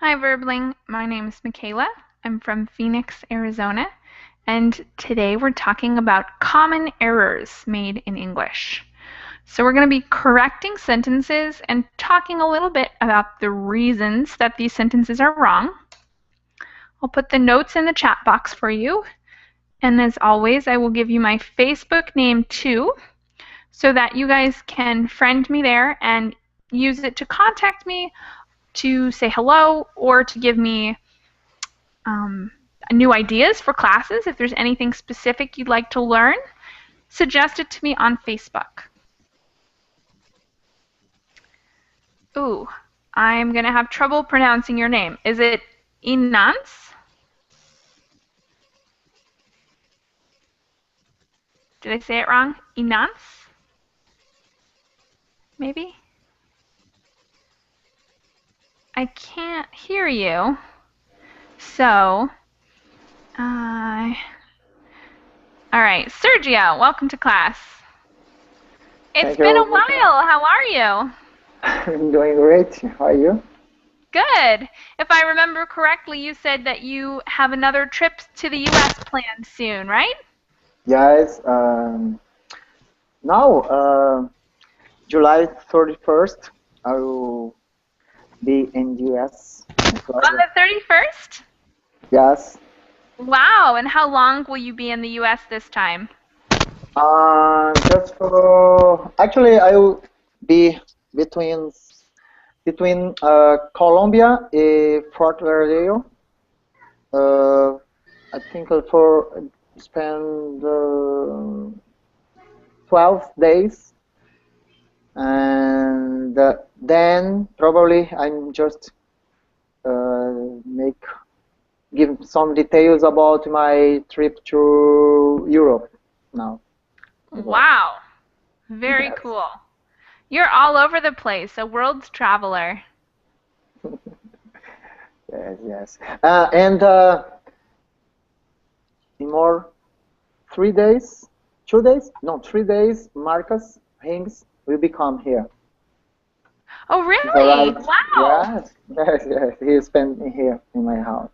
Hi, Verbling. My name is Michaela. I'm from Phoenix, Arizona, and today we're talking about common errors made in English. So we're going to be correcting sentences and talking a little bit about the reasons that these sentences are wrong. I'll put the notes in the chat box for you. And as always, I will give you my Facebook name too, so that you guys can friend me there and use it to contact me, to say hello, or to give me new ideas for classes. If there's anything specific you'd like to learn, suggest it to me on Facebook. Ooh, I'm going to have trouble pronouncing your name. Is it Inans? Did I say it wrong? Inans? Maybe? I can't hear you. So, all right, Sergio, welcome to class. It's Thank been a you. while. How are you? I'm doing great. How are you? Good. If I remember correctly, you said that you have another trip to the US planned soon, right? Yes. Now, July 31st, I will be in the US, in On Florida. the 31st? Yes. Wow, and how long will you be in the US this time? Just for actually, I will be between Colombia and Fort Lauderdale. I think for spend 12 days. And then probably I'm just give some details about my trip to Europe now. Wow, very Yes, cool. You're all over the place, a world traveler. yes, yes. And in more 3 days, 2 days, no, 3 days, Marcus Hinks will become here. Oh, He's really? arrived. Wow. Yes, yes, yes. He spent here in my house.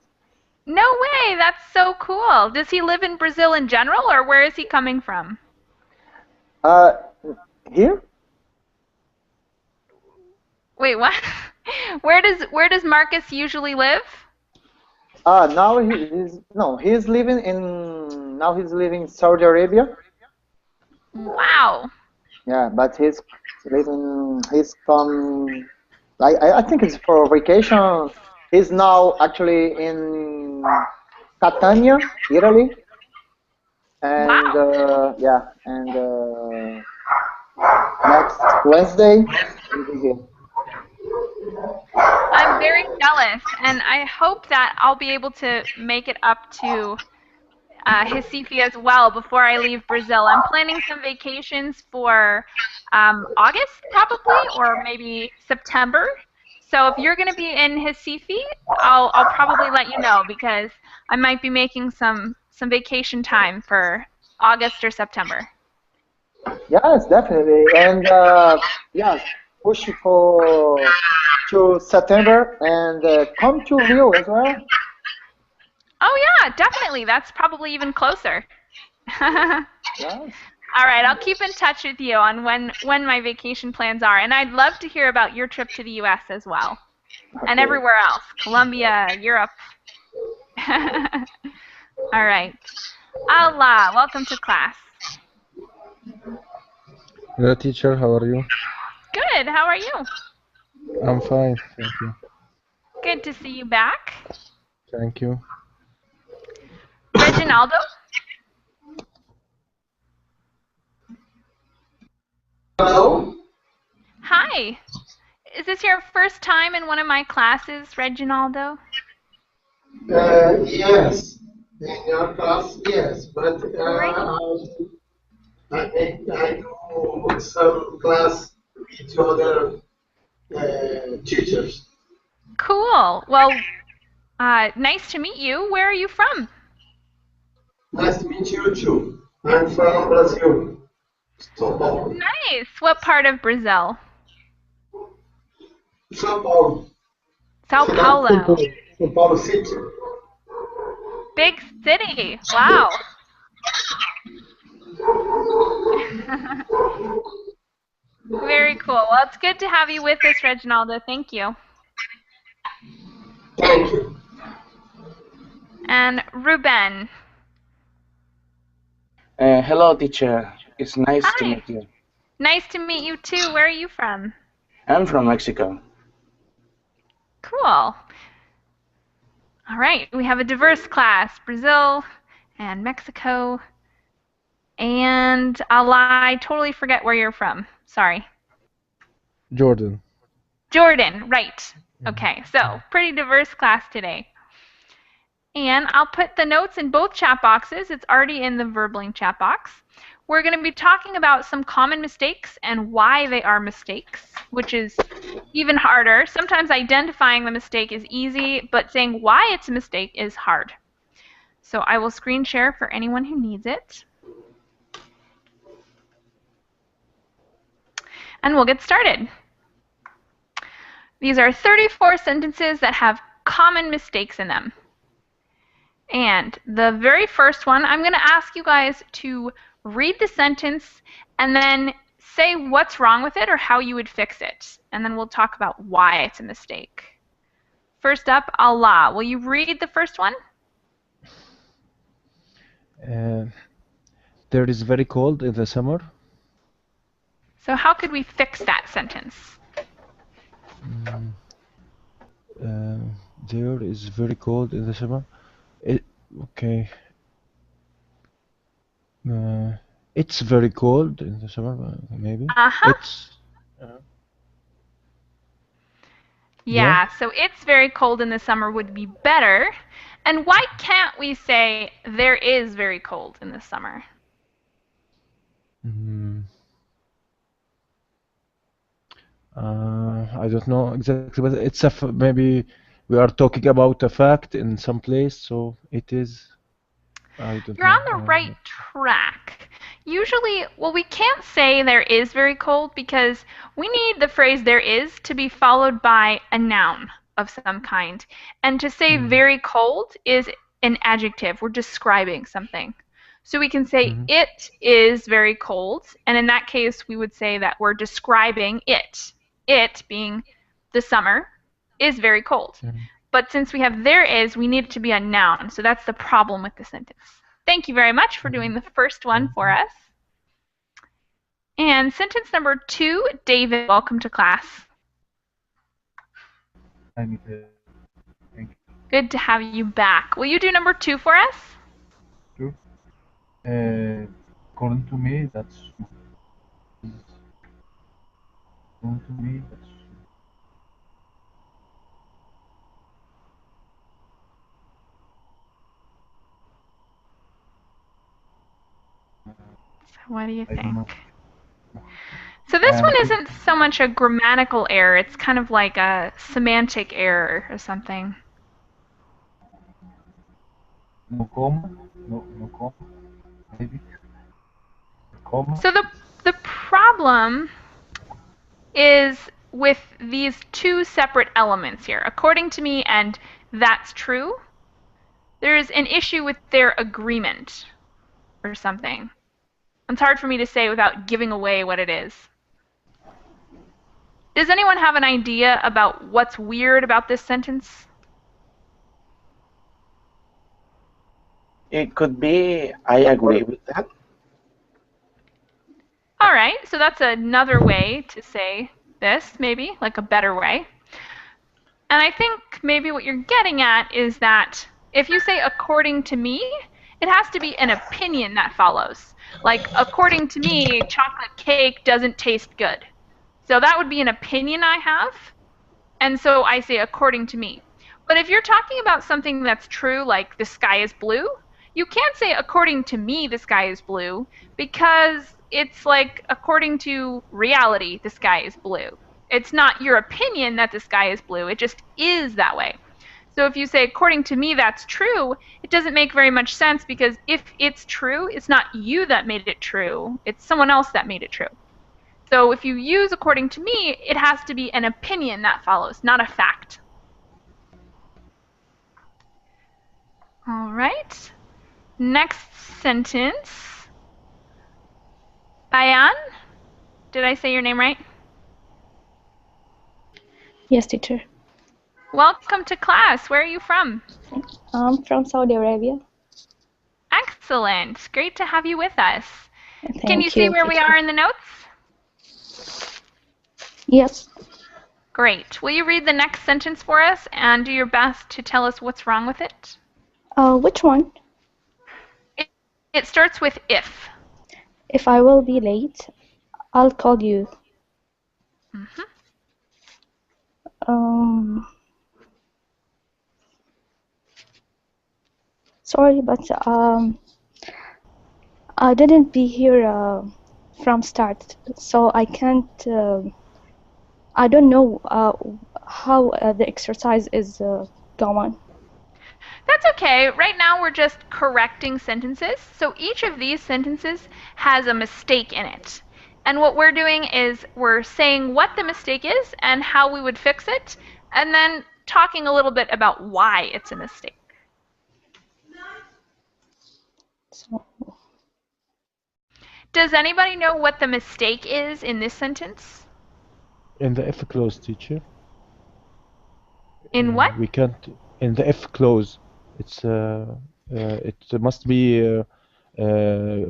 No way, that's so cool. Does he live in Brazil in general, or where is he coming from? Uh, Here? Wait, what? Where does Marcus usually live? Now he's no, he's living in now he's living in Saudi Arabia. Wow. Yeah, but he's from I think it's for vacation. He's now actually in Catania, Italy, and Wow. yeah, and next Wednesday he'll be here. I'm very jealous, and I hope that I'll be able to make it up to Recife as well before I leave Brazil. I'm planning some vacations for August probably, or maybe September. So if you're going to be in Recife, I'll probably let you know because I might be making some vacation time for August or September. Yes, definitely, and yes, push for to September and come to Rio as well. Oh yeah, definitely. That's probably even closer. Yes. All right, I'll keep in touch with you on when my vacation plans are, and I'd love to hear about your trip to the U.S. as well, and Okay. everywhere else, Colombia, Europe. All right. Allah, welcome to class. Hello, teacher. How are you? Good. How are you? I'm fine, thank you. Good to see you back. Thank you. Reginaldo? Hello? Hi. Is this your first time in one of my classes, Reginaldo? Yes, in your class, yes, but Great. I do some class with other teachers. Cool. Well, nice to meet you. Where are you from? Nice to meet you too. I'm from Brazil, São Paulo. Nice. What part of Brazil? São Paulo. Sao Paulo. São Paulo City. Big city. Wow. Very cool. Well, it's good to have you with us, Reginaldo. Thank you. Thank you. And Ruben. Hello, teacher. It's nice to Hi. meet you. Nice to meet you too. Where are you from? I'm from Mexico. Cool. All right. We have a diverse class. Brazil and Mexico. And I totally forget where you're from. Sorry. Jordan. Jordan, right. Okay, so pretty diverse class today. And I'll put the notes in both chat boxes. It's already in the Verbling chat box. We're going to be talking about some common mistakes and why they are mistakes, which is even harder. Sometimes identifying the mistake is easy, but saying why it's a mistake is hard. So I will screen share for anyone who needs it. And we'll get started. These are 34 sentences that have common mistakes in them. And the very first one, I'm going to ask you guys to read the sentence and then say what's wrong with it or how you would fix it. And then we'll talk about why it's a mistake. First up, Allah. Will you read the first one? There is very cold in the summer. So how could we fix that sentence? There is very cold in the summer. Okay. It's very cold in the summer, maybe. It's. Yeah, so it's very cold in the summer would be better. And why can't we say there is very cold in the summer? I don't know exactly, but it's maybe we are talking about a fact in some place, so it is. I don't You're know. on the right track. Usually, well, we can't say there is very cold because we need the phrase there is to be followed by a noun of some kind. And to say very cold is an adjective. We're describing something. So we can say it is very cold. And in that case, we would say that we're describing it. It being the summer is very cold. But since we have there is, we need it to be a noun. So that's the problem with the sentence. Thank you very much for doing the first one for us. And sentence number 2, David, welcome to class. Thank you. Good to have you back. Will you do number 2 for us? Sure. According to me, that's. According to me, that's. What do you think? So this one isn't so much a grammatical error. It's kind of like a semantic error or something. No comma? No comma? Maybe? Comma? So the problem is with these two separate elements here. According to me and that's true, there's an issue with their agreement or something. It's hard for me to say without giving away what it is. Does anyone have an idea about what's weird about this sentence? It could be, I agree with that. All right, so that's another way to say this, maybe, like a better way. And I think maybe what you're getting at is that if you say according to me, it has to be an opinion that follows. Like, according to me, chocolate cake doesn't taste good. So that would be an opinion I have. And so I say according to me. But if you're talking about something that's true, like the sky is blue, you can't say according to me the sky is blue because it's like according to reality the sky is blue. It's not your opinion that the sky is blue. It just is that way. So if you say, according to me, that's true, it doesn't make very much sense because if it's true, it's not you that made it true. It's someone else that made it true. So if you use according to me, it has to be an opinion that follows, not a fact. Next sentence. Bayan, did I say your name right? Yes, teacher. Welcome to class. Where are you from? I'm from Saudi Arabia. Excellent. Great to have you with us. Can you Thank see you, where we teacher. are in the notes? Yes. Great. Will you read the next sentence for us and do your best to tell us what's wrong with it? Which one? It starts with if. If I will be late, I'll call you. Mhm. Sorry, but I didn't be here from start, so I can't. I don't know how the exercise is going. That's okay. Right now we're just correcting sentences. So each of these sentences has a mistake in it. And what we're doing is we're saying what the mistake is and how we would fix it, and then talking a little bit about why it's a mistake. So, Does anybody know what the mistake is in this sentence? In the if clause, teacher. In what? We can't. In the if clause, it's it must be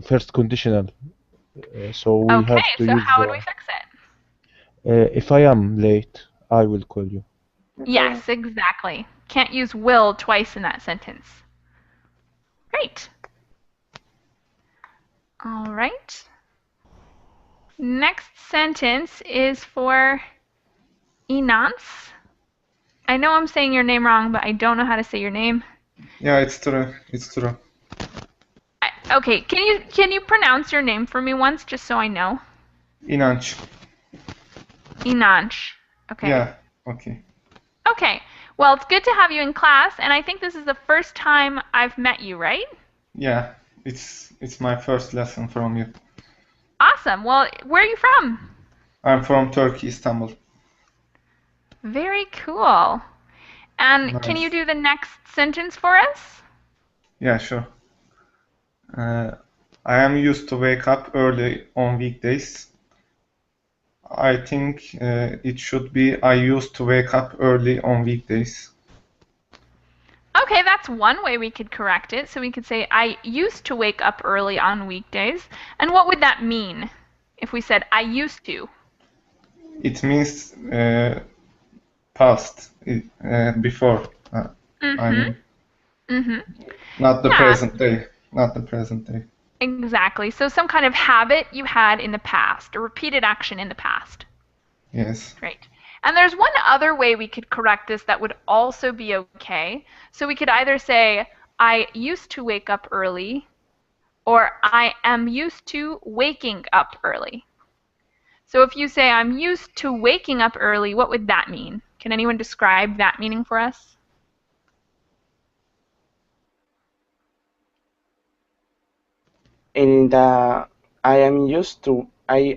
first conditional. So we have Okay, to so use how would we fix it? if I am late, I will call you. Yes, exactly. Can't use will twice in that sentence. Great. All right. Next sentence is for Inans. I know I'm saying your name wrong, but I don't know how to say your name. Yeah, it's true. It's true. Okay, can you pronounce your name for me once, just so I know? İnanç. Inanch. Okay. Yeah. Okay. Okay. Well, it's good to have you in class, and I think this is the first time I've met you, right? Yeah. It's my first lesson from you. Awesome. Well, where are you from? I'm from Turkey, Istanbul. Very cool. And Nice. can you do the next sentence for us? Yeah, sure. I am used to wake up early on weekdays. I think it should be I used to wake up early on weekdays. Okay, that's one way we could correct it. So we could say, I used to wake up early on weekdays. And what would that mean if we said, I used to? It means past, before. I mean, not the Yeah. present day. Not the present day. Exactly. So some kind of habit you had in the past, or repeated action in the past. Yes. Great. And there's one other way we could correct this that would also be okay. So we could either say, I used to wake up early, or I am used to waking up early. So if you say, I'm used to waking up early, what would that mean? Can anyone describe that meaning for us? In the I am used to I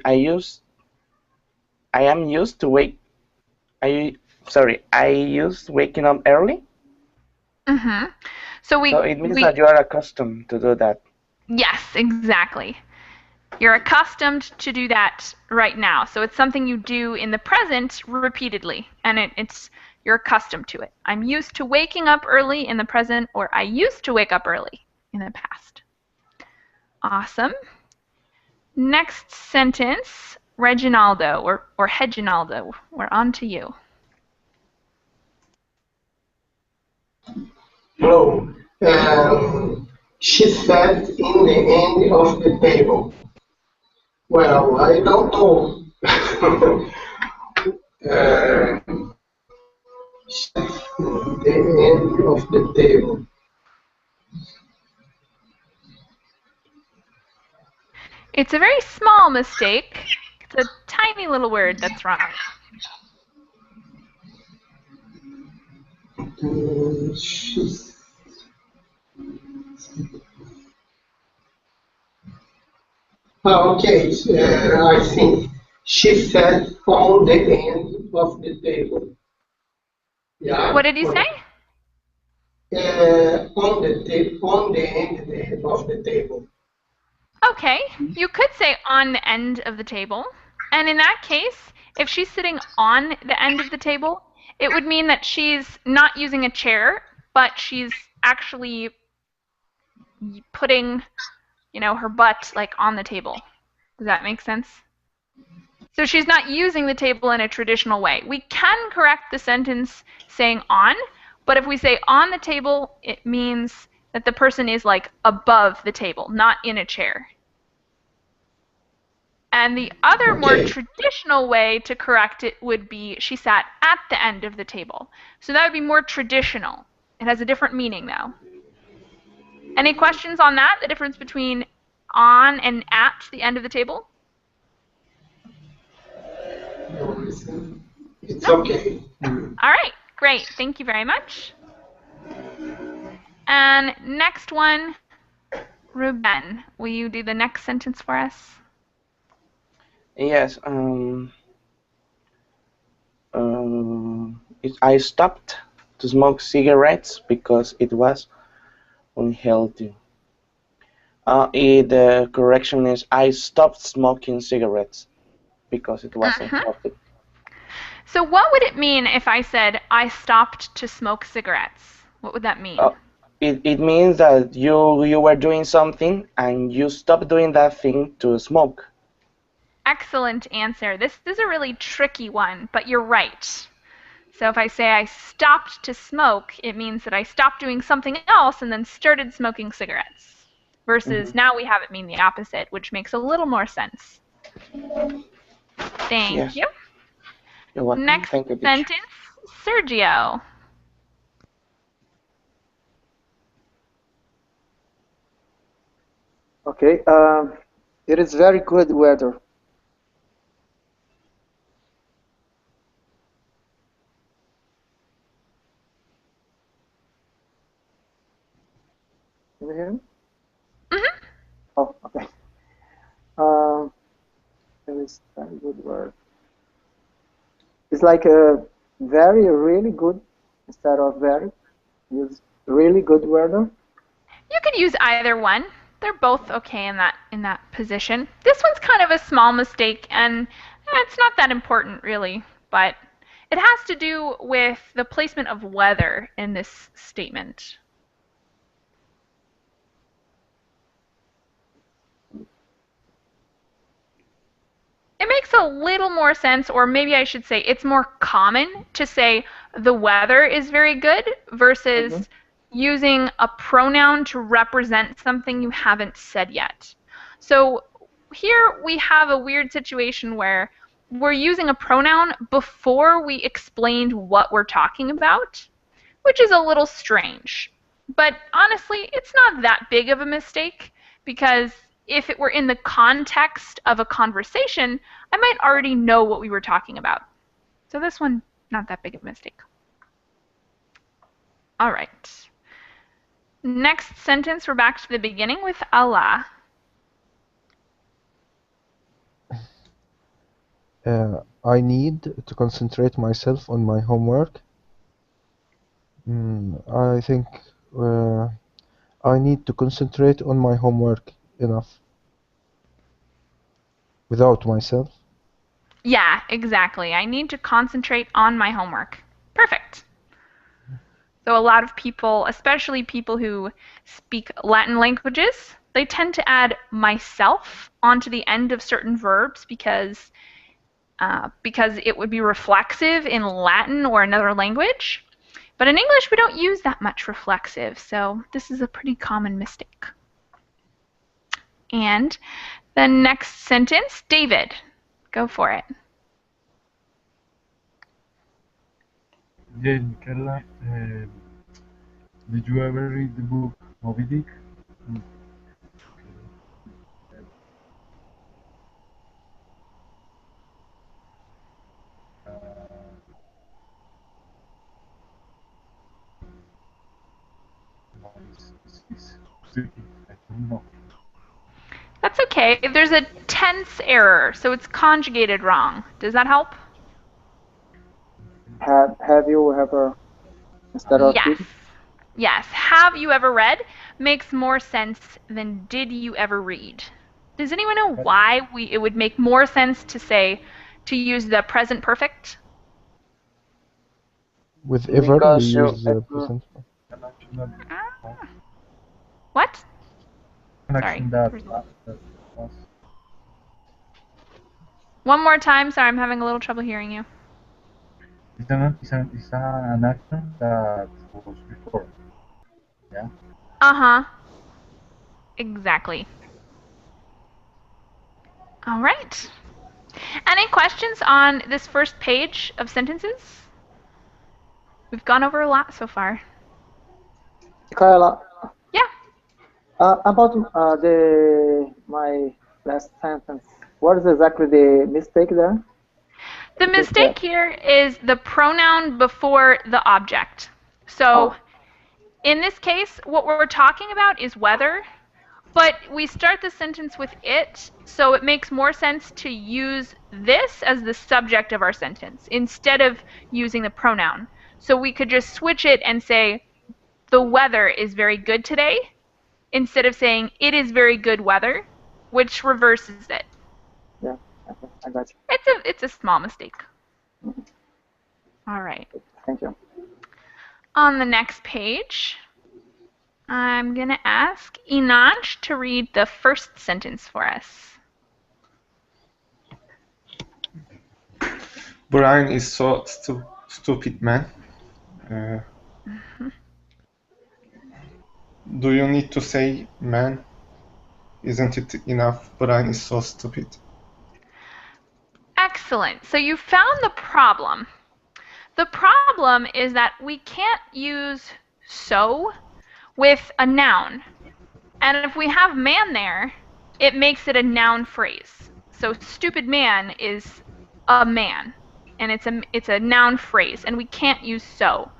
am used to I used waking up early. Mm-hmm. So it means that you are accustomed to do that. Yes, exactly. You're accustomed to do that right now. So it's something you do in the present repeatedly, and you're accustomed to it. I'm used to waking up early in the present, or I used to wake up early in the past. Awesome. Next sentence, Reginaldo, or Reginaldo. We're on to you. Hello. She sat in the end of the table. Well, I don't know. She sat in the end of the table. It's a very small mistake. It's a tiny little word that's wrong. Okay, I think she sat on the end of the table. Yeah. What did you say? on the end of the table. Okay, you could say on the end of the table. And in that case, if she's sitting on the end of the table, it would mean that she's not using a chair, but she's actually putting, her butt like on the table. Does that make sense? So she's not using the table in a traditional way. We can correct the sentence saying on, but if we say on the table, it means that the person is like above the table, not in a chair. And the other more traditional way to correct it would be she sat at the end of the table. So that would be more traditional. It has a different meaning though. Any questions on that? The difference between on and at the end of the table? No, it's okay. All right, great. Thank you very much. And next one, Ruben, will you do the next sentence for us? Yes. I stopped to smoke cigarettes because it was unhealthy. The correction is I stopped smoking cigarettes because it was unhealthy. So what would it mean if I said I stopped to smoke cigarettes? What would that mean? It means that you were doing something and you stopped doing that thing to smoke. Excellent answer. This is a really tricky one, but you're right. So if I say I stopped to smoke, it means that I stopped doing something else and then started smoking cigarettes. Versus now we have it mean the opposite, which makes a little more sense. Thank you. You're welcome. Next Thank you, sentence, Sergio. Okay. It is very good weather. Can you hear me? Mm-hmm. Oh, okay. It is very good weather. It's like a very, really good instead of very. Use really good weather. You could use either one. They're both okay in that position. This one's kind of a small mistake, and it's not that important really, but it has to do with the placement of weather in this statement. It makes a little more sense, or maybe I should say it's more common to say the weather is very good versus using a pronoun to represent something you haven't said yet. So here we have a weird situation where we're using a pronoun before we explained what we're talking about, which is a little strange. But honestly, it's not that big of a mistake because if it were in the context of a conversation, I might already know what we were talking about. So this one, not that big of a mistake. All right. Next sentence, we're back to the beginning with Allah. I need to concentrate myself on my homework. I think I need to concentrate on my homework enough without myself. Yeah, exactly. I need to concentrate on my homework. Perfect. So a lot of people, especially people who speak Latin languages, they tend to add myself onto the end of certain verbs because it would be reflexive in Latin or another language. But in English, we don't use that much reflexive, so this is a pretty common mistake. And the next sentence, David, go for it. Yeah, Michaela, did you ever read the book Moby Dick? It's tricky. I don't know. That's okay. There's a tense error, so it's conjugated wrong. Does that help? Have you ever instead of Yes. did? Yes, have you ever read makes more sense than did you ever read. Does anyone know why it would make more sense to use the present perfect? With ever, we Because you use the present. Connection What? connection Sorry. that was One more time. Sorry, I'm having a little trouble hearing you. it's an action that was before. Yeah. Uh-huh. Exactly. All right. Any questions on this first page of sentences? We've gone over a lot so far. Michaela, Yeah. about my last sentence, what is exactly the mistake there? The mistake here is the pronoun before the object. So in this case, what we're talking about is weather, but we start the sentence with it, so it makes more sense to use this as the subject of our sentence instead of using the pronoun. So we could just switch it and say, the weather is very good today, instead of saying, it is very good weather, which reverses it. Yeah, okay, I got you. It's a small mistake. All right. Thank you. On the next page, I'm going to ask Inanch to read the first sentence for us. Brian is so stupid, man. Do you need to say man? Isn't it enough? Brian is so stupid. Excellent. So you found the problem. The problem is that we can't use so with a noun. And if we have man there, it makes it a noun phrase. So stupid man is a man, and it's a noun phrase, and we can't use so.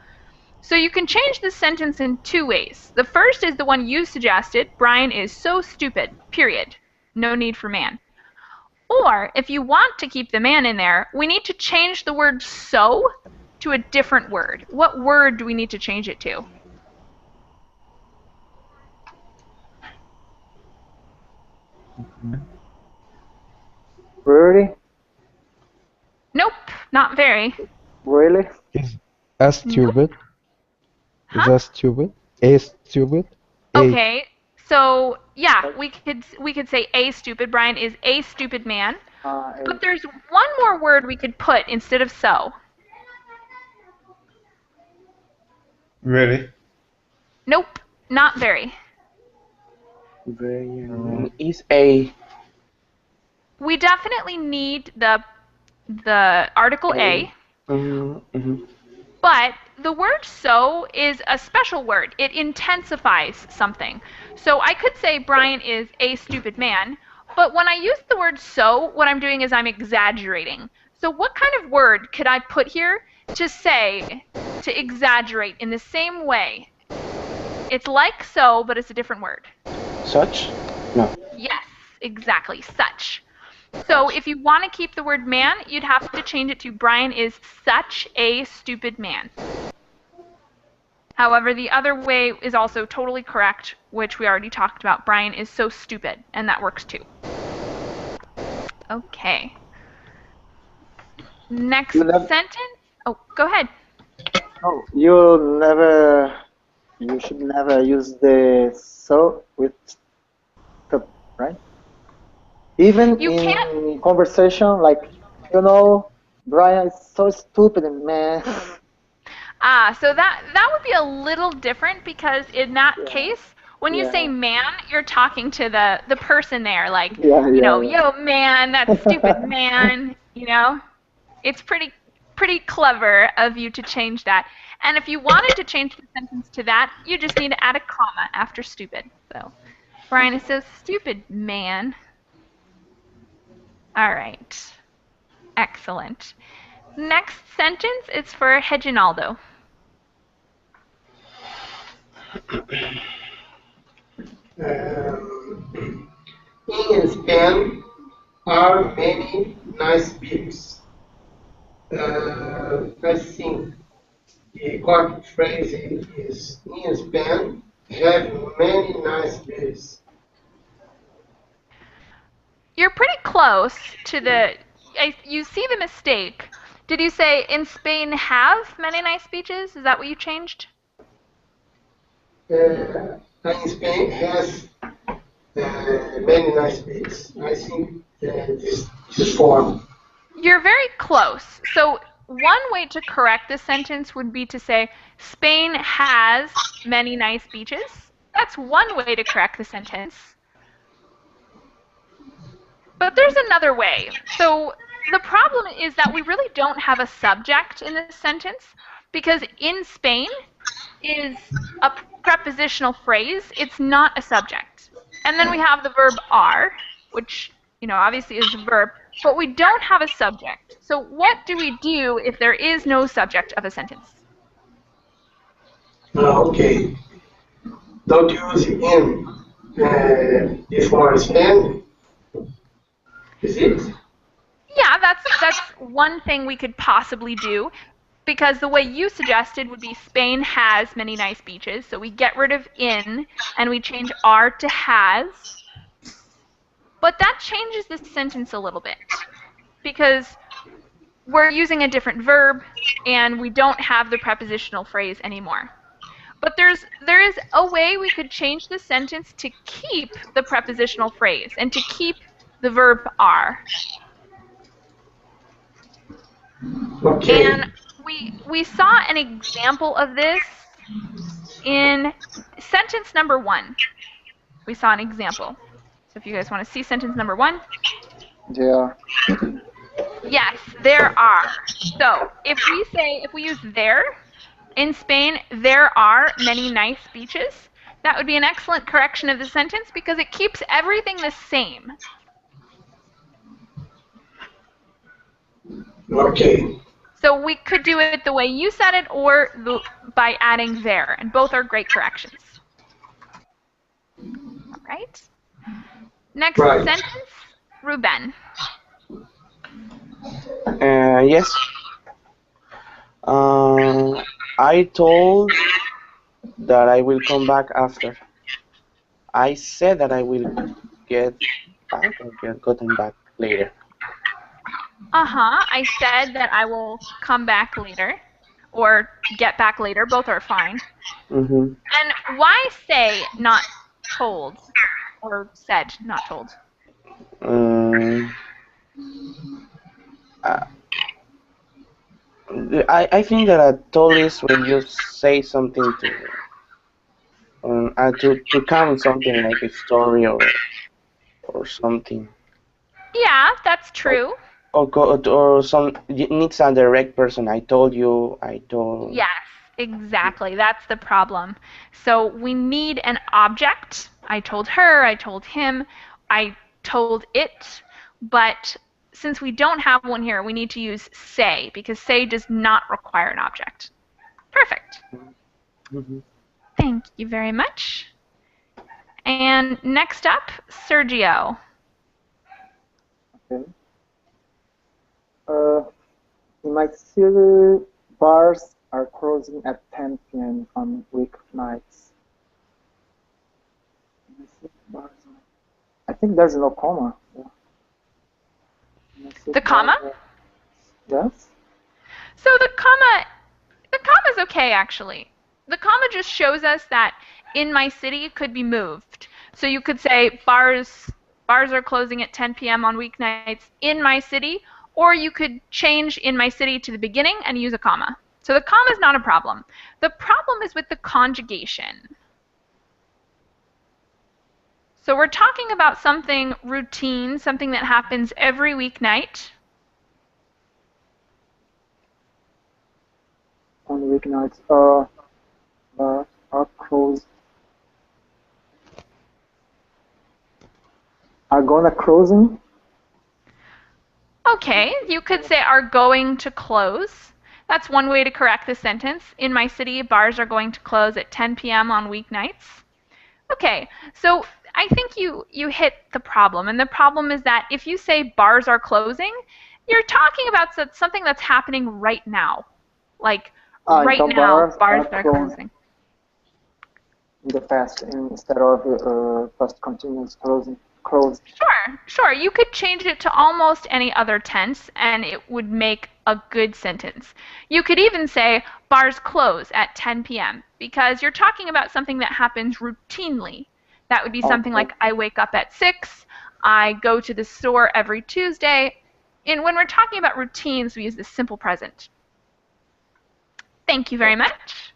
So you can change the sentence in two ways. The first is the one you suggested, Brian is so stupid, period. No need for man. Or if you want to keep the man in there, we need to change the word so to a different word. What word do we need to change it to? Really? Nope, not very. Really? Is a stupid? Huh? Is a stupid? A stupid? A. Okay, so yeah, we could say a stupid. Brian is a stupid man. But there's one more word we could put instead of so. Very. Nope, not very. Is a. We definitely need the article a. But the word so is a special word. It intensifies something. So I could say Brian is a stupid man, but when I use the word so, what I'm doing is I'm exaggerating. So what kind of word could I put here to exaggerate in the same way? It's like so, but it's a different word. Such? No. Yes, exactly, such. So if you want to keep the word man, you'd have to change it to Brian is such a stupid man. However, the other way is also totally correct, which we already talked about. Brian is so stupid, and that works too. Okay. Next sentence. Oh, go ahead. Oh, you should never use the so with the, right? Even in conversation, like, Brian is so stupid, man. So that would be a little different because in that case, when you say man, you're talking to the person there, like, yo man, that stupid man, It's pretty clever of you to change that. And if you wanted to change the sentence to that, you just need to add a comma after stupid. So, Brian is so stupid, man. All right. Excellent. Next sentence is for Reginaldo. In Spain are many nice beaches. I think the correct phrase is in Spain have many nice beaches. You're pretty close to the. You see the mistake. Did you say in Spain have many nice beaches? Is that what you changed? And Spain has many nice beaches. I think this form. You're very close. So one way to correct this sentence would be to say Spain has many nice beaches. That's one way to correct the sentence. But there's another way. So the problem is that we really don't have a subject in this sentence because in Spain is a prepositional phrase. It's not a subject. And then we have the verb are, which, obviously is a verb, but we don't have a subject. So what do we do if there is no subject of a sentence? Okay. Don't use in before Spain. Is it? Yeah, that's one thing we could possibly do, because the way you suggested would be Spain has many nice beaches, so we get rid of in and we change are to has. But that changes the sentence a little bit, because we're using a different verb and we don't have the prepositional phrase anymore. But there is a way we could change the sentence to keep the prepositional phrase and to keep the verb are. Okay. And we saw an example of this in sentence number 1. We saw an example. So if you guys want to see sentence number 1. Yeah. Yes, there are. So if we use there, in Spain, there are many nice beaches, that would be an excellent correction of the sentence because it keeps everything the same. Okay. So we could do it the way you said it or by adding there, and both are great corrections. All right. Next sentence, Ruben. Yes. I told that I will come back after. I said that I will get back or get gotten back later. I said that I will come back later or get back later. Both are fine. Mm-hmm. And why say not told or said not told? I think that a told is when you say something to count something like a story or something. Yeah, that's true. Or some it needs a direct person. I told you. I told. Yes, exactly. That's the problem. So we need an object. I told her. I told him. I told it. But since we don't have one here, we need to use say because say does not require an object. Perfect. Mm-hmm. Thank you very much. And next up, Sergio. Okay. In my city, bars are closing at 10 p.m. on weeknights. I think there's no comma. Yeah. The comma? Yes. So the comma is okay actually. The comma just shows us that in my city could be moved. So you could say bars are closing at 10 p.m. on weeknights in my city, or you could change in my city to the beginning and use a comma. So the comma is not a problem. The problem is with the conjugation. So we're talking about something routine, something that happens every weeknight. On weeknights, are closed. Are gonna closing? Okay, you could say are going to close. That's one way to correct the sentence. In my city, bars are going to close at 10 p.m. on weeknights. Okay, so I think you hit the problem. And the problem is that if you say bars are closing, you're talking about something that's happening right now. Like Right some now, bars bars are that are closed closing. in the past instead of past continuous closing. Closed. Sure. You could change it to almost any other tense, and it would make a good sentence. You could even say, bars close at 10 p.m., because you're talking about something that happens routinely. That would be something like, I wake up at 6, I go to the store every Tuesday. And when we're talking about routines, we use the simple present. Thank you very much.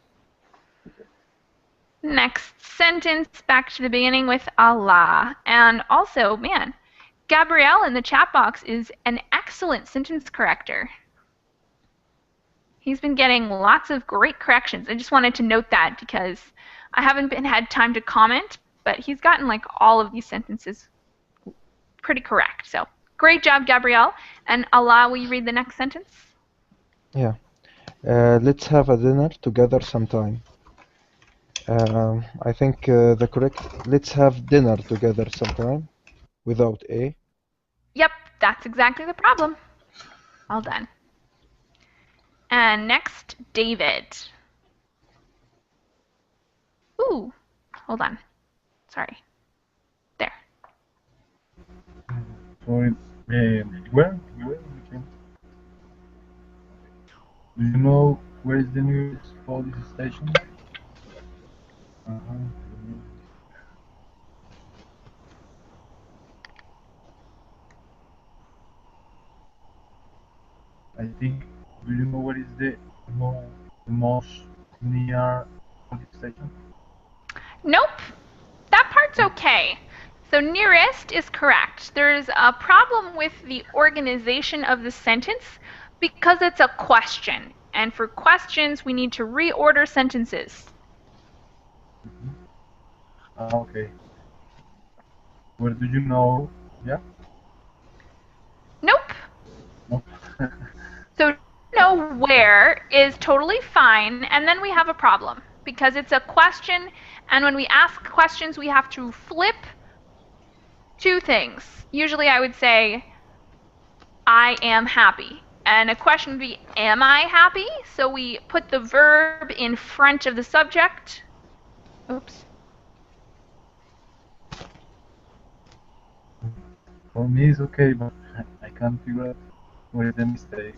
Next sentence, back to the beginning with Allah. And also, man, Gabrielle in the chat box is an excellent sentence corrector. He's been getting lots of great corrections. I just wanted to note that because I haven't had time to comment, but he's gotten like all of these sentences pretty correct. So great job, Gabrielle. And Allah, will you read the next sentence? Yeah. Let's have a dinner together sometime. I think the correct, let's have dinner together sometime, without a. Yep, that's exactly the problem. Well done. And next, David. Ooh, hold on. Sorry. There. So, where? Do you know where is the nearest police station? I think. Do you know where is the most near police station? Nope. That part's okay. So nearest is correct. There's a problem with the organization of the sentence because it's a question. And for questions, we need to reorder sentences. Okay. Where do you know? Yeah? Nope. No. So know where is totally fine, and then we have a problem because it's a question, and when we ask questions, we have to flip two things. Usually I would say, I am happy. And a question would be, am I happy? So we put the verb in front of the subject. Oops. For me it's okay, but I can't figure out where is the mistake.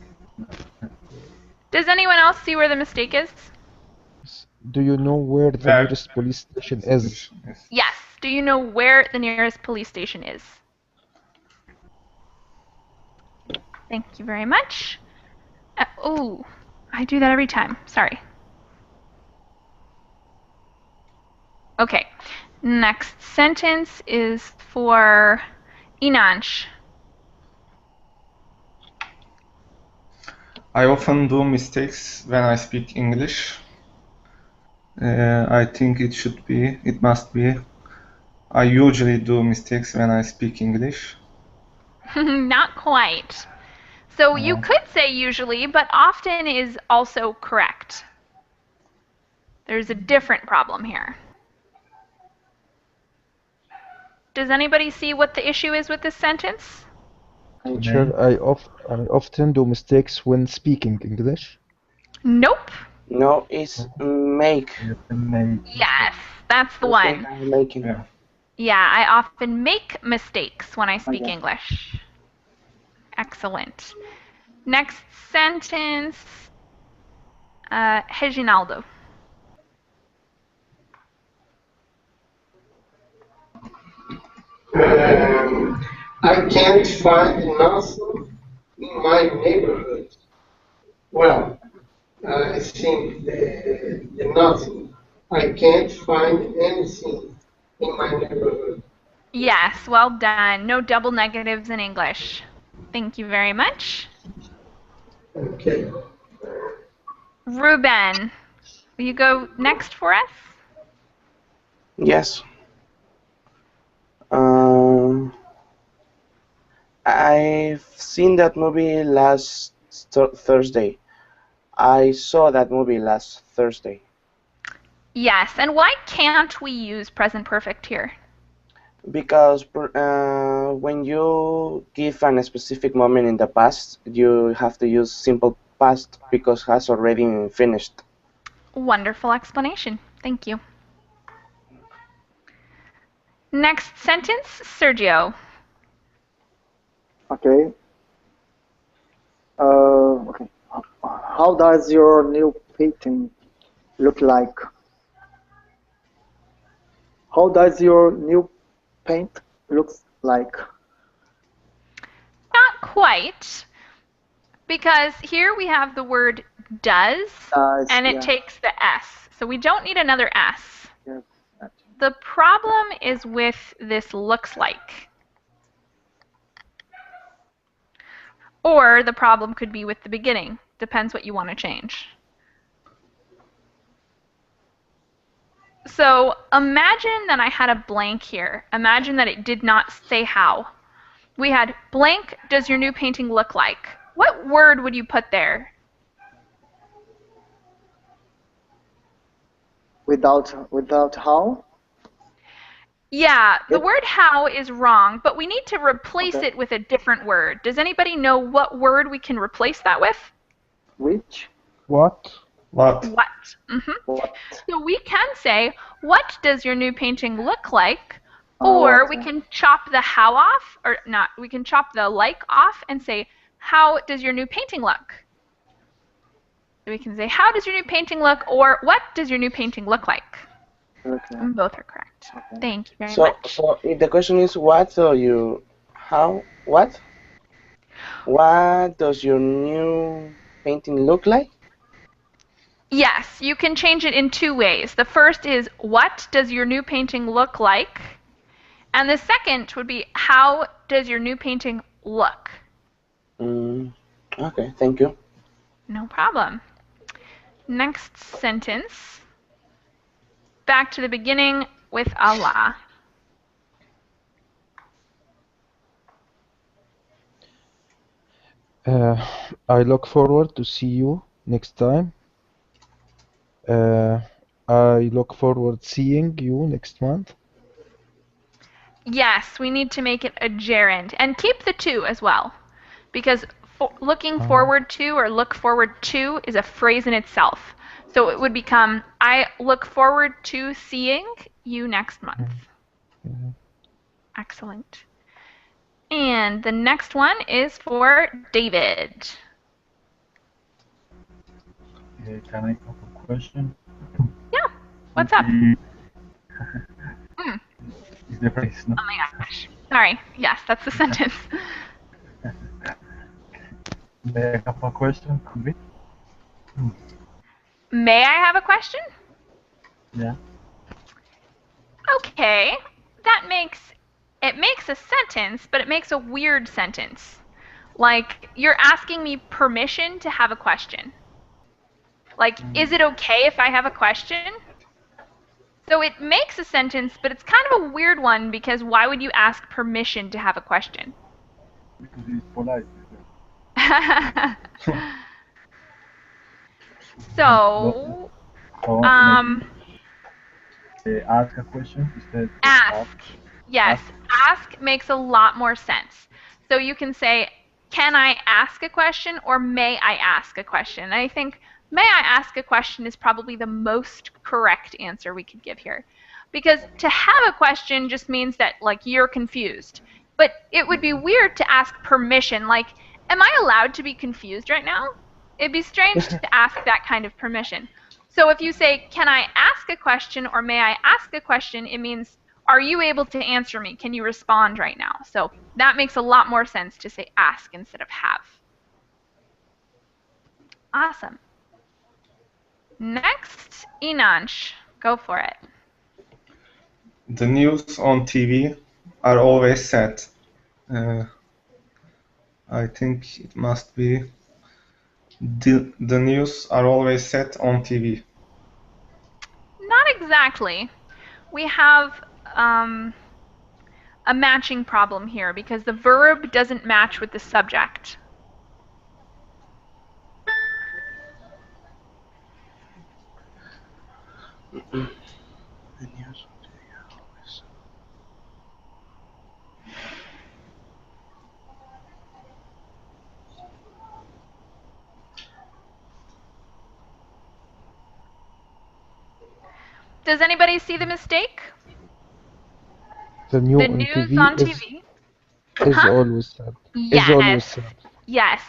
Does anyone else see where the mistake is? Do you know where the nearest police station is? Yes. Do you know where the nearest police station is? Thank you very much. Oh, I do that every time. Sorry. Okay. Next sentence is for Inanch. I often do mistakes when I speak English. I think it must be, I usually do mistakes when I speak English. Not quite. So you could say usually, but often is also correct. There's a different problem here. Does anybody see what the issue is with this sentence? Teacher, I often do mistakes when speaking English. Nope. No, it's make. Yes, that's the one. Making. Yeah, I often make mistakes when I speak English. Excellent. Next sentence, Reginaldo. I can't find nothing in my neighborhood. Well, I think the nothing. I can't find anything in my neighborhood. Yes, well done. No double negatives in English. Thank you very much. Okay. Ruben, will you go next for us? Yes. I've seen that movie last Thursday. I saw that movie last Thursday. Yes, and why can't we use present perfect here? Because when you give a specific moment in the past, you have to use simple past because has already finished. Wonderful explanation. Thank you. Next sentence, Sergio. Okay. Okay. How does your new painting look like? How does your new paint looks like? Not quite, because here we have the word does, and it takes the S. So we don't need another S. Yes. The problem is with this looks like. Or the problem could be with the beginning. Depends what you want to change. So imagine that I had a blank here. Imagine that it did not say how. We had blank, does your new painting look like? What word would you put there? Without how? Yeah, the word how is wrong, but we need to replace it with a different word. Does anybody know what word we can replace that with? Which? What? What? What? What? So we can say, what does your new painting look like? Or we can chop the how off, or not, we can chop the like off and say, how does your new painting look? We can say, how does your new painting look? Or what does your new painting look like? Okay. And both are correct. Okay. Thank you very much. So if the question is what, or you, how, what? What does your new painting look like? Yes, you can change it in two ways. The first is, what does your new painting look like? And the second would be, how does your new painting look? Okay, thank you. No problem. Next sentence. Back to the beginning with Allah. I look forward to see you next time. I look forward seeing you next month. Yes, we need to make it a gerund. And keep the to as well. Because looking forward to or look forward to is a phrase in itself. So it would become, I look forward to seeing you next month. Excellent. And the next one is for David. Can I have a question? Yeah. What's up? Is the phrase, no? Oh my gosh. Sorry. Yes, that's the sentence. May I have a question? Could be? May I have a question? Yeah. Okay. It makes a sentence, but it makes a weird sentence. Like, you're asking me permission to have a question. Like, is it okay if I have a question? So it makes a sentence, but it's kind of a weird one because why would you ask permission to have a question? Because it's polite. So, ask a question instead of ask. Yes, ask makes a lot more sense. So you can say, can I ask a question, or may I ask a question? And I think may I ask a question is probably the most correct answer we could give here. Because to have a question just means that, like, you're confused. But it would be weird to ask permission. Like, am I allowed to be confused right now? It'd be strange to ask that kind of permission. So if you say, can I ask a question, or may I ask a question, it means, are you able to answer me? Can you respond right now? So that makes a lot more sense to say ask instead of have. Awesome. Next, Inansh, go for it. The news on TV are always sad. I think it must be the news are always set on TV. Not exactly. We have a matching problem here because the verb doesn't match with the subject. Does anybody see the mistake? The news on TV. Is always sad. Yes. Is always sad. Yes.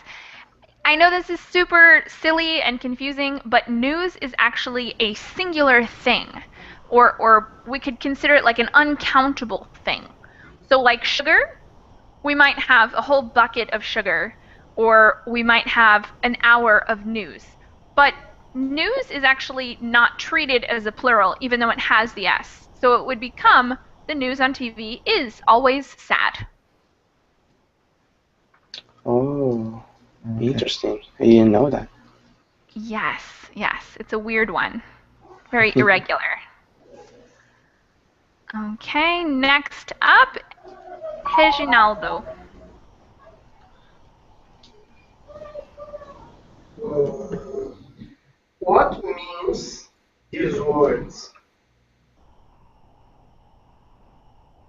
I know this is super silly and confusing, but news is actually a singular thing. Or we could consider it like an uncountable thing. So like sugar, we might have a whole bucket of sugar, or we might have an hour of news. But news is actually not treated as a plural, even though it has the S. So it would become the news on TV is always sad. Oh, interesting. I didn't know that. Yes, it's a weird one. Very irregular. Okay, next up, Reginaldo. What means these words?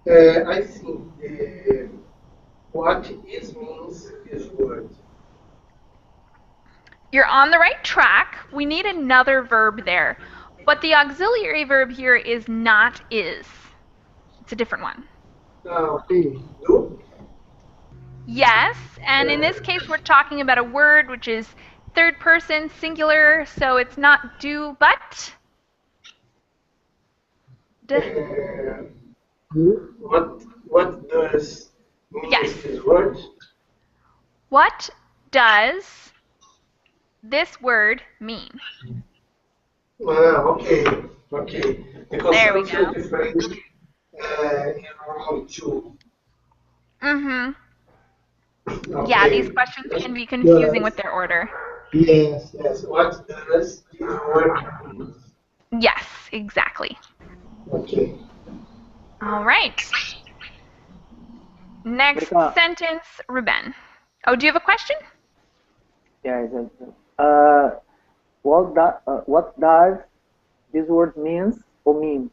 I think what is means these words. You're on the right track. We need another verb there. But the auxiliary verb here is not is. It's a different one. Okay. Do? Yes, and in this case we're talking about a word which is third person singular, so it's not do but. What does mean this word? What does this word mean? Okay. Because there we go. Mm-hmm. Okay. Yeah, these questions can be confusing with their order. Yes. What does this word mean? Yes, exactly. Okay. All right. Next sentence, Ruben. Oh, do you have a question? Yeah. What does this word means or mean?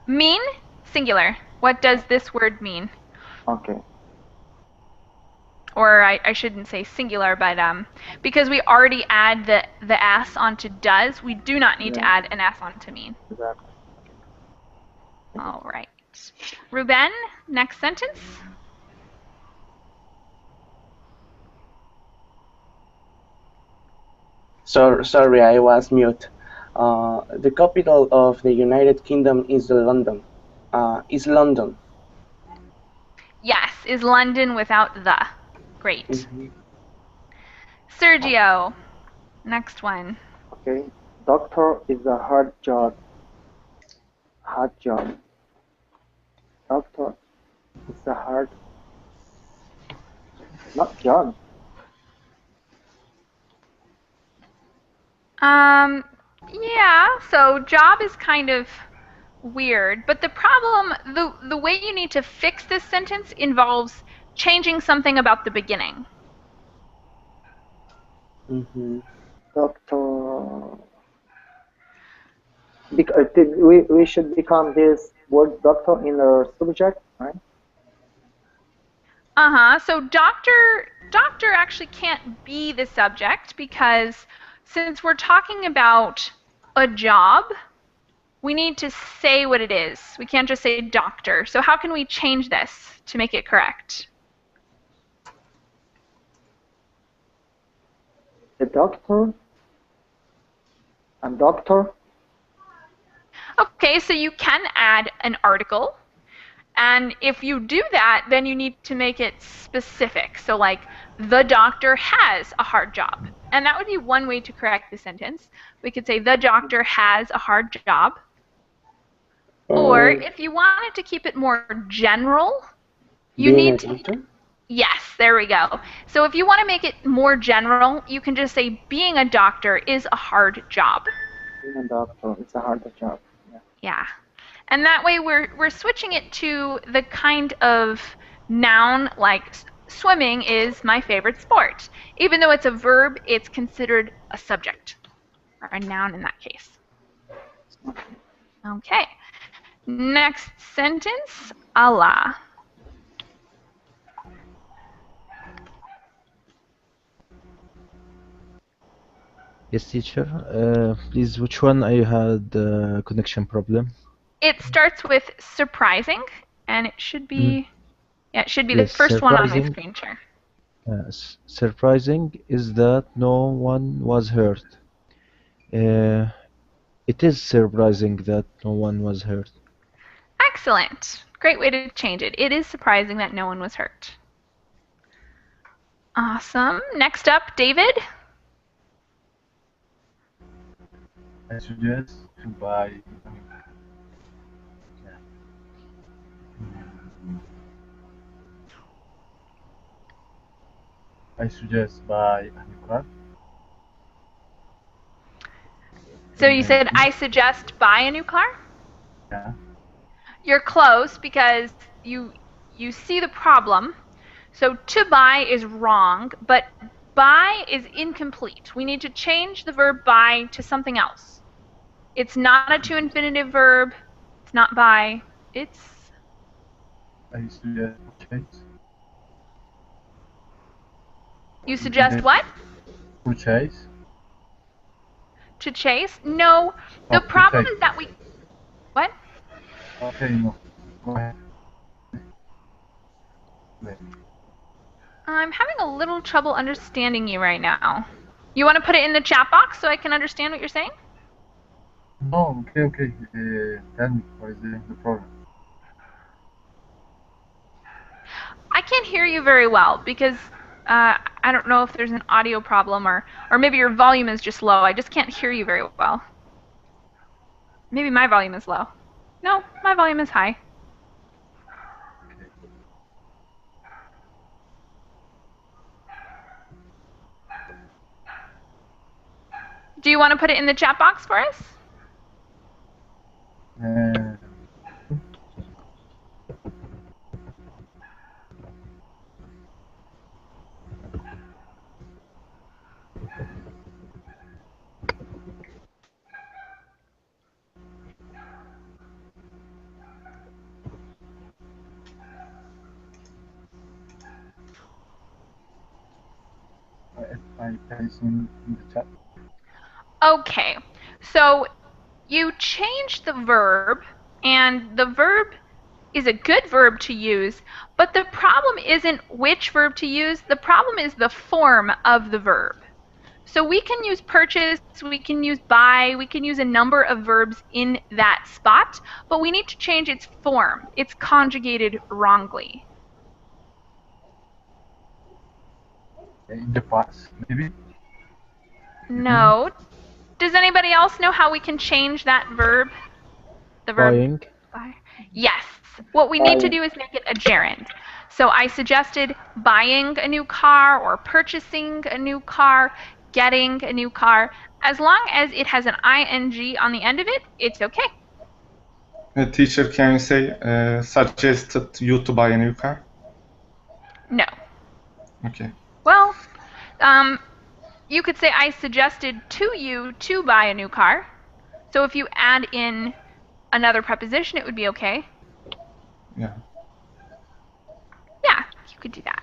Mean, singular. What does this word mean? Okay. Or I shouldn't say singular, but because we already add the s onto does, we do not need to add an s onto mean. Exactly. All right. Ruben, next sentence. Sorry, I was mute. The capital of the United Kingdom is London. Is London. Yes, is London without the. Great. Mm-hmm. Sergio, next one. Okay. Doctor is a hard job. Hard job. Doctor is a hard. Not job. Yeah, so job is kind of weird, but the problem, the way you need to fix this sentence involves changing something about the beginning. Mm-hmm. Doctor. We should become this word doctor in the subject, right? So doctor actually can't be the subject because since we're talking about a job, we need to say what it is. We can't just say doctor. So how can we change this to make it correct? The doctor and doctor. Okay, so you can add an article. And if you do that, then you need to make it specific. So like, the doctor has a hard job. And that would be one way to correct the sentence. We could say, the doctor has a hard job. Or if you wanted to keep it more general, you need to... Yes, there we go. So if you want to make it more general, you can just say, being a doctor is a hard job. Being a doctor is a hard job. Yeah. And that way we're switching it to the kind of noun like swimming is my favorite sport. Even though it's a verb, it's considered a subject, or a noun in that case. Okay. Next sentence, Allah. Yes, teacher. Please, which one I had connection problem? It starts with surprising, and it should be, yeah, it should be the Yes, first one on my surprising. screen share. Surprising is that no one was hurt. It is surprising that no one was hurt. Excellent. Great way to change it. It is surprising that no one was hurt. Awesome. Next up, David. I suggest to buy. I suggest buy a new car. So you said I suggest buy a new car? Yeah. You're close because you see the problem. So to buy is wrong, but buy is incomplete. We need to change the verb buy to something else. It's not a to infinitive verb. It's not buy. It's... I suggest purchase. You suggest what? Purchase. To chase? No. The problem is that we... What? Okay, no. Go ahead. I'm having a little trouble understanding you right now. You want to put it in the chat box so I can understand what you're saying? No, okay. Tell me, what is the problem? I can't hear you very well because I don't know if there's an audio problem or maybe your volume is just low. I just can't hear you very well. Maybe my volume is low. No, my volume is high. Do you want to put it in the chat box for us? I paste in the chat. Okay, so you changed the verb, and the verb is a good verb to use, but the problem isn't which verb to use. The problem is the form of the verb. So we can use purchase, we can use buy, we can use a number of verbs in that spot, but we need to change its form. It's conjugated wrongly. In the past, maybe? No. Does anybody else know how we can change that verb? The verb buying? Yes. What we need to do is make it a gerund. So I suggested buying a new car or purchasing a new car, getting a new car. As long as it has an ing on the end of it, it's okay. Teacher, can you say suggested you to buy a new car? No. Okay. Well, you could say I suggested to you to buy a new car. So if you add in another preposition, it would be okay. Yeah. Yeah, you could do that.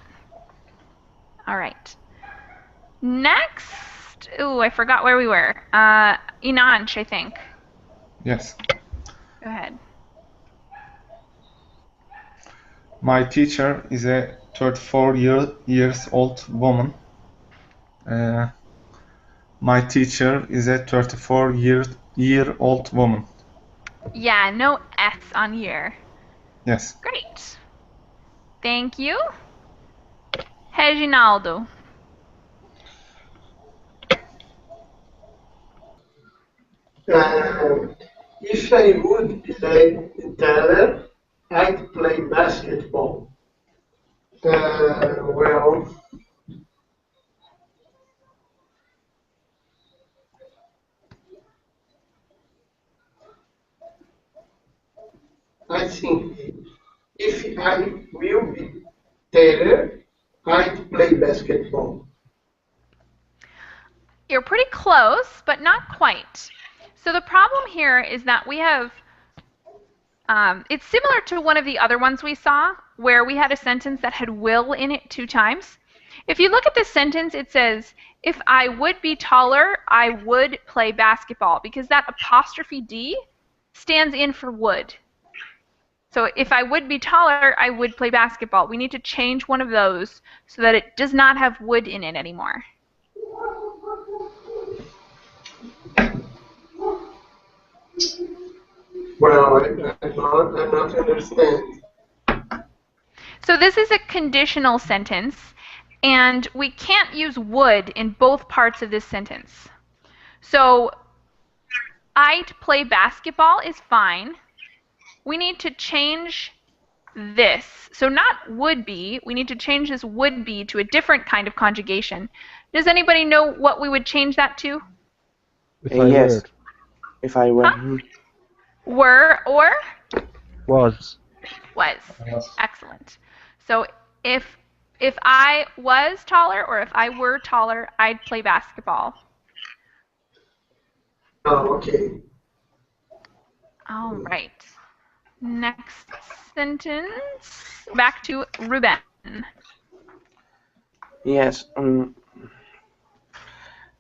All right. Next, ooh, I forgot where we were. Inanch, I think. Yes. Go ahead. My teacher is a 34 years old woman. My teacher is a 34-year-old woman. Yeah, no S on year. Yes. Great. Thank you. Reginaldo. If I would be a teller, I'd play basketball. Well, I think if I will be Taylor, I'd play basketball. You're pretty close, but not quite. So the problem here is that we have, it's similar to one of the other ones we saw, where we had a sentence that had will in it 2 times. If you look at this sentence, it says, if I would be taller, I would play basketball, because that apostrophe D stands in for would. So if I would be taller, I would play basketball. We need to change one of those so that it does not have would in it anymore. Well, I'm not understand. So this is a conditional sentence, and we can't use would in both parts of this sentence. So I'd play basketball is fine. We need to change this. So not would be, we need to change this would be to a different kind of conjugation. Does anybody know what we would change that to? If I Yes. were. If I were. Huh? Were or? Was. Was. Excellent. So if I was taller or if I were taller, I'd play basketball. Oh, okay. All right. Next sentence. Back to Ruben. Yes.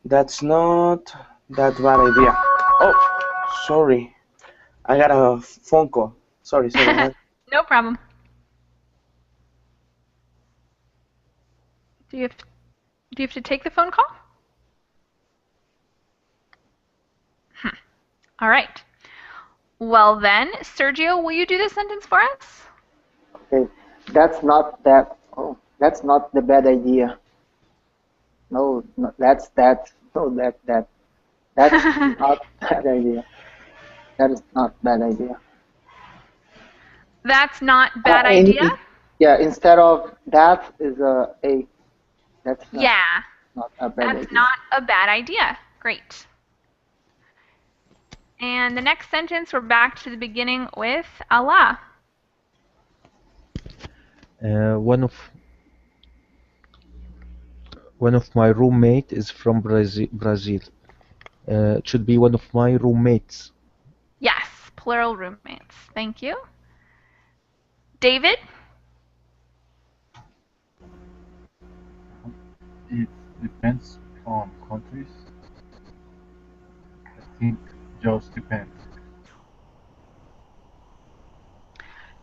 That's not that bad idea. Oh, sorry. I got a phone call. Sorry. No problem. Do you have to take the phone call? All right. Well then, Sergio, will you do this sentence for us? Okay, that's not that. Oh, that's not the bad idea. No, that's that. No, that. That's not bad idea. That is not bad idea. That's not bad idea? Yeah, instead of that is a. That's not, not a bad idea. That's not a bad idea. Great. And the next sentence, we're back to the beginning with Allah. One of my roommate is from Brazil. It should be one of my roommates. Yes, plural roommates. Thank you. David? It depends on countries. I think just depends.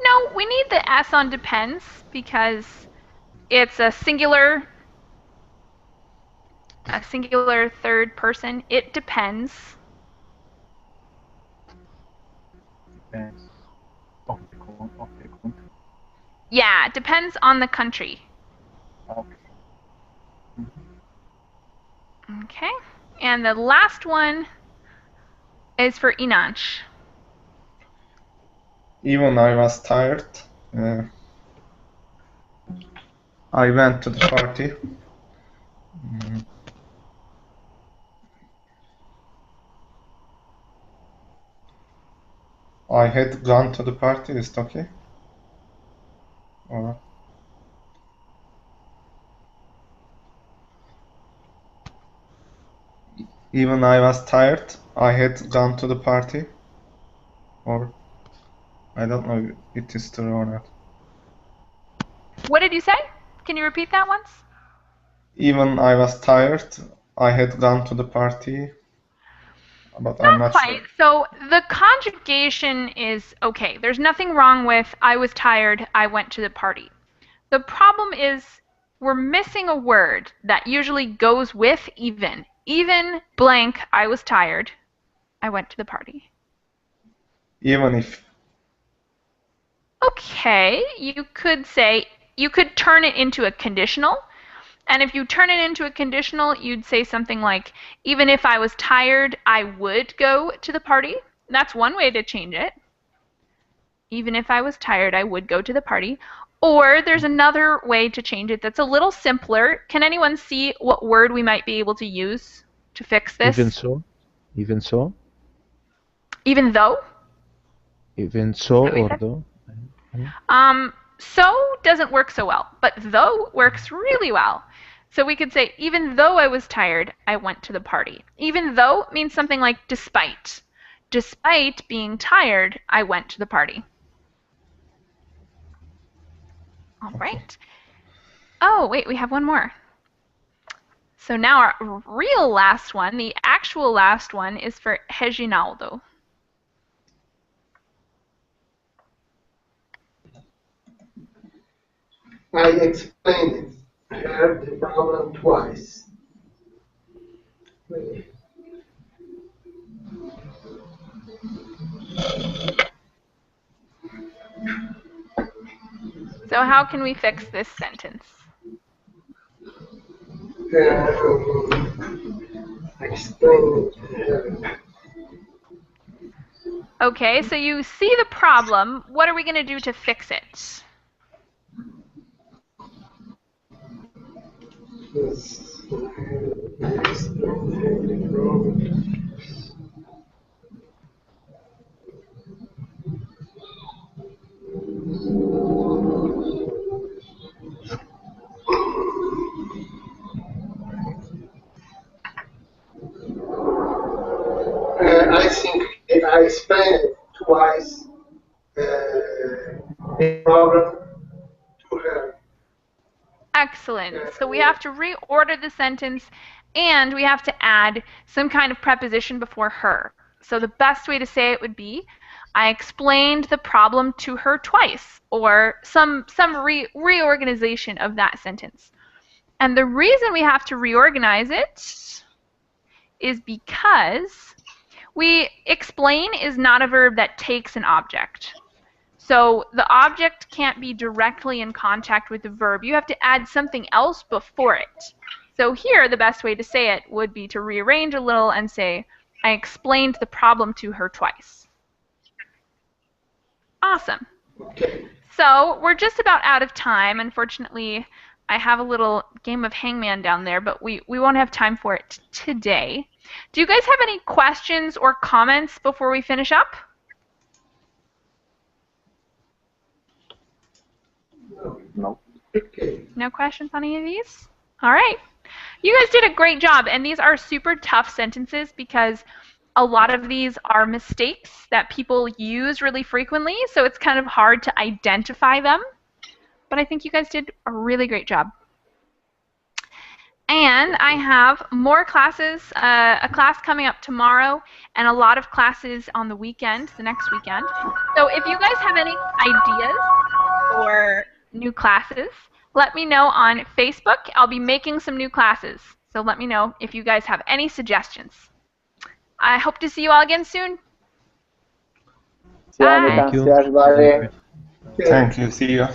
No, we need the S on depends because it's a singular third person. It depends. Depends of the country. Yeah, it depends on the country. Okay. Okay. And the last one is for Inanch. Even I was tired. I went to the party. I had gone to the party. Is it okay? Or even I was tired. I had gone to the party. Or I don't know if it is true or not. What did you say? Can you repeat that once? Even I was tired. I had gone to the party. But I'm not quite. sure. So the conjugation is okay. There's nothing wrong with I was tired, I went to the party. The problem is we're missing a word that usually goes with even. Even blank, I was tired, I went to the party. Even if. Okay, you could turn it into a conditional. And if you turn it into a conditional, you'd say something like, even if I was tired, I would go to the party. That's one way to change it. Even if I was tired, I would go to the party. Or there's another way to change it that's a little simpler. Can anyone see what word we might be able to use to fix this? Even so? Even so? Even though? Even so or though? So doesn't work so well, but though works really well. So we could say, even though I was tired, I went to the party. Even though means something like despite. Despite being tired, I went to the party. All right. Oh, wait, we have one more. So now our real last one, the actual last one, is for Reginaldo. I explained her the problem twice. So how can we fix this sentence? Explain. Okay, so you see the problem. What are we going to do to fix it? I think I explained it twice the problem to her. Excellent. So we have to reorder the sentence, and we have to add some kind of preposition before her. So the best way to say it would be, I explained the problem to her twice, or some reorganization of that sentence. And the reason we have to reorganize it is because explain is not a verb that takes an object. So the object can't be directly in contact with the verb. You have to add something else before it. So here, the best way to say it would be to rearrange a little and say, I explained the problem to her twice. Awesome. So we're just about out of time. Unfortunately, I have a little game of hangman down there, but we won't have time for it today. Do you guys have any questions or comments before we finish up? No. No questions on any of these? All right. You guys did a great job, and these are super tough sentences because a lot of these are mistakes that people use really frequently, so it's kind of hard to identify them. But I think you guys did a really great job. And I have more classes, a class coming up tomorrow, and a lot of classes on the weekend, the next weekend. So if you guys have any ideas for new classes, let me know on Facebook. I'll be making some new classes, so let me know if you guys have any suggestions. I hope to see you all again soon. See you, Annika. See you, everybody. Thank you. See you.